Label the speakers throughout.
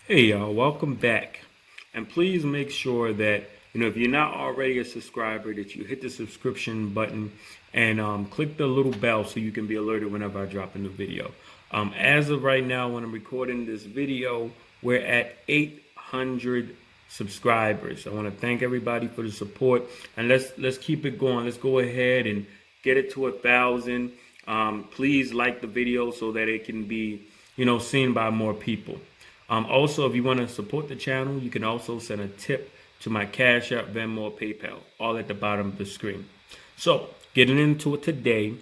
Speaker 1: Hey y'all, welcome back. And please make sure that, if you're not already a subscriber, that you hit the subscription button and click the little bell so you can be alerted whenever I drop a new video. As of right now, when I'm recording this video, we're at 800 subscribers. I want to thank everybody for the support, and let's keep it going. Let's go ahead and get it to 1,000. Please like the video so that it can be, seen by more people. Also, if you want to support the channel, you can also send a tip to my Cash App, Venmo, or PayPal, all at the bottom of the screen. So, getting into it today,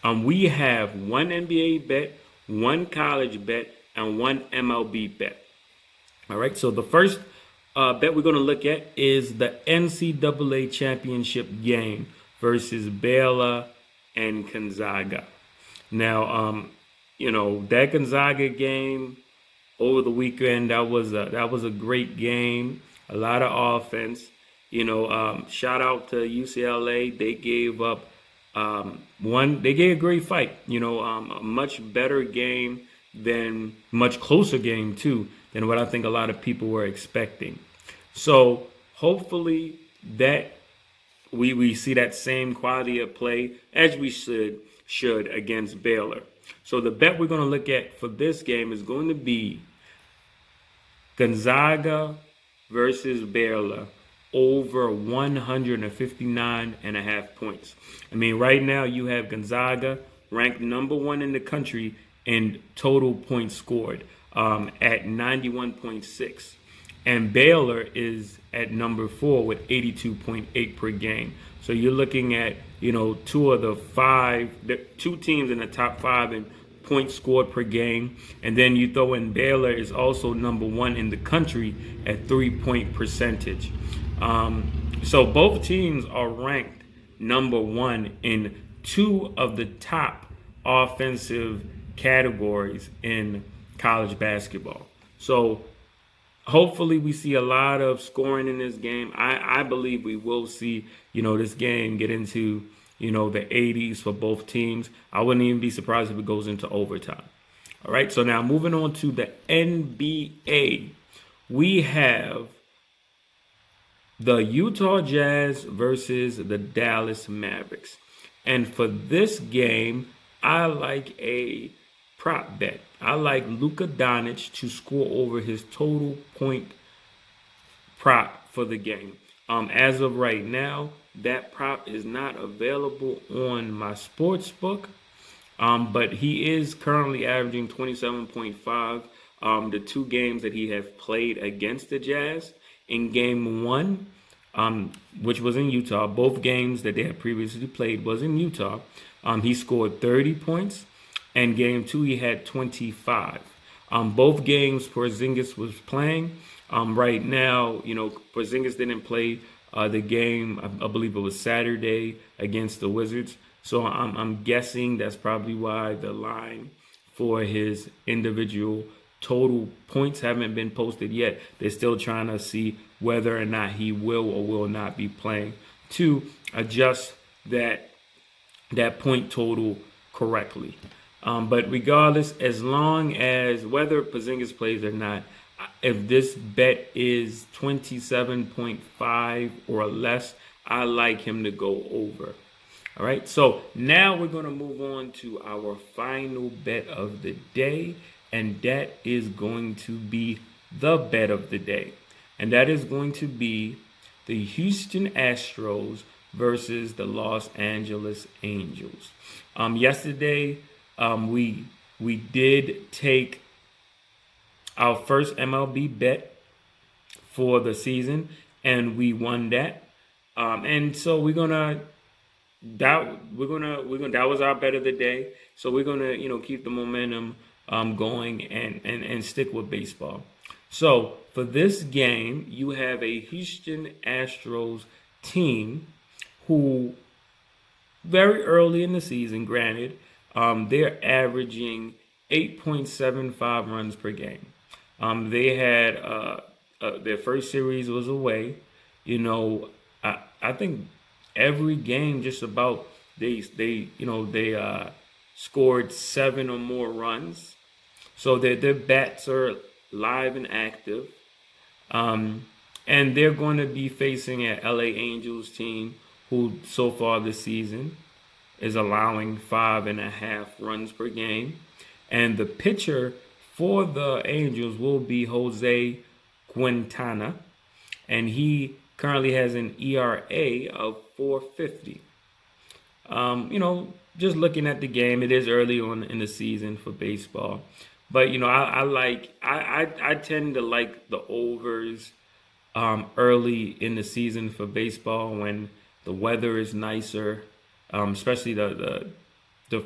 Speaker 1: we have one NBA bet, one college bet, and one MLB bet. All right, so the first bet we're going to look at is the NCAA championship game versus Baylor and Gonzaga. Now, that Gonzaga game over the weekend, that was a great game, a lot of offense. Shout out to UCLA. They gave up they gave a great fight. A much better game much closer game too than what I think a lot of people were expecting. So hopefully that we see that same quality of play as we should against Baylor. So the bet we're going to look at for this game is going to be Gonzaga versus Baylor over 159.5 points. I mean, right now you have Gonzaga ranked number one in the country in total points scored at 91.6. And Baylor is at number 4 with 82.8 per game. So you're looking at, two teams in the top 5 in points scored per game. And then you throw in Baylor is also number 1 in the country at 3-point percentage. So both teams are ranked number 1 in 2 of the top offensive categories in college basketball. So hopefully we see a lot of scoring in this game. I believe we will see, this game get into, the 80s for both teams. I wouldn't even be surprised if it goes into overtime. All right, so now moving on to the NBA. We have the Utah Jazz versus the Dallas Mavericks. And for this game, I like a prop bet. I like Luka Doncic to score over his total point prop for the game. As of right now, that prop is not available on my sports book, but he is currently averaging 27.5 the 2 games that he has played against the Jazz. In game 1, which was in Utah, both games that they had previously played was in Utah, he scored 30 points. And game 2, he had 25. Both games Porzingis was playing. Right now, Porzingis didn't play the game. I believe it was Saturday against the Wizards. So I'm guessing that's probably why the line for his individual total points haven't been posted yet. They're still trying to see whether or not he will or will not be playing to adjust that point total correctly. But regardless, as long as whether Porzingis plays or not, if this bet is 27.5 or less, I like him to go over. All right, so now we're going to move on to our final bet of the day, and that is going to be the bet of the day. And that is going to be the Houston Astros versus the Los Angeles Angels. Yesterday, we did take our first MLB bet for the season, and we won that. And so that was our bet of the day. So we're gonna keep the momentum going and stick with baseball. So for this game, you have a Houston Astros team who very early in the season, granted, they're averaging 8.75 runs per game. They had their first series was away. I think every game just about they scored 7 or more runs. So their bats are live and active. And they're going to be facing an LA Angels team who, so far this season, is allowing 5.5 runs per game. And the pitcher for the Angels will be Jose Quintana, and he currently has an ERA of 4.50. Just looking at the game, it is early on in the season for baseball, but I tend to like the overs early in the season for baseball when the weather is nicer, especially the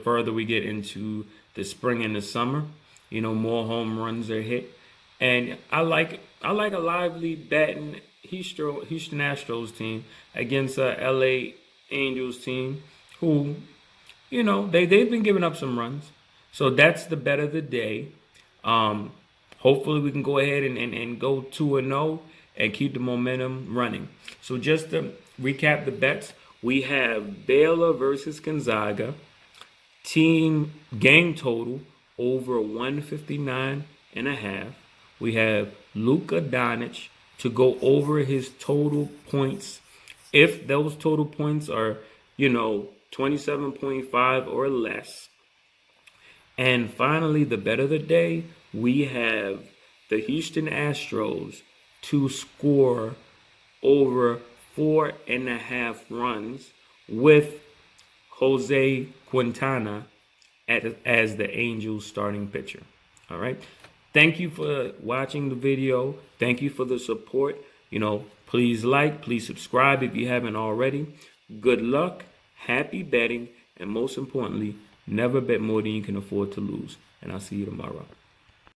Speaker 1: further we get into the spring and the summer. More home runs are hit, and I like a lively batting Houston Astros team against a LA Angels team who, they've been giving up some runs. So that's the bet of the day. Hopefully we can go ahead and go 2-0 and keep the momentum running. So just to recap the bets, we have Baylor versus Gonzaga, team game total over 159.5. We have Luka Doncic to go over his total points. If those total points are, 27.5 or less. And finally, the bet of the day, we have the Houston Astros to score over 4.5 runs with Jose Quintana as the Angels starting pitcher. All right. Thank you for watching the video. Thank you for the support. Please like, please subscribe if you haven't already. Good luck, happy betting, and most importantly, never bet more than you can afford to lose. And I'll see you tomorrow.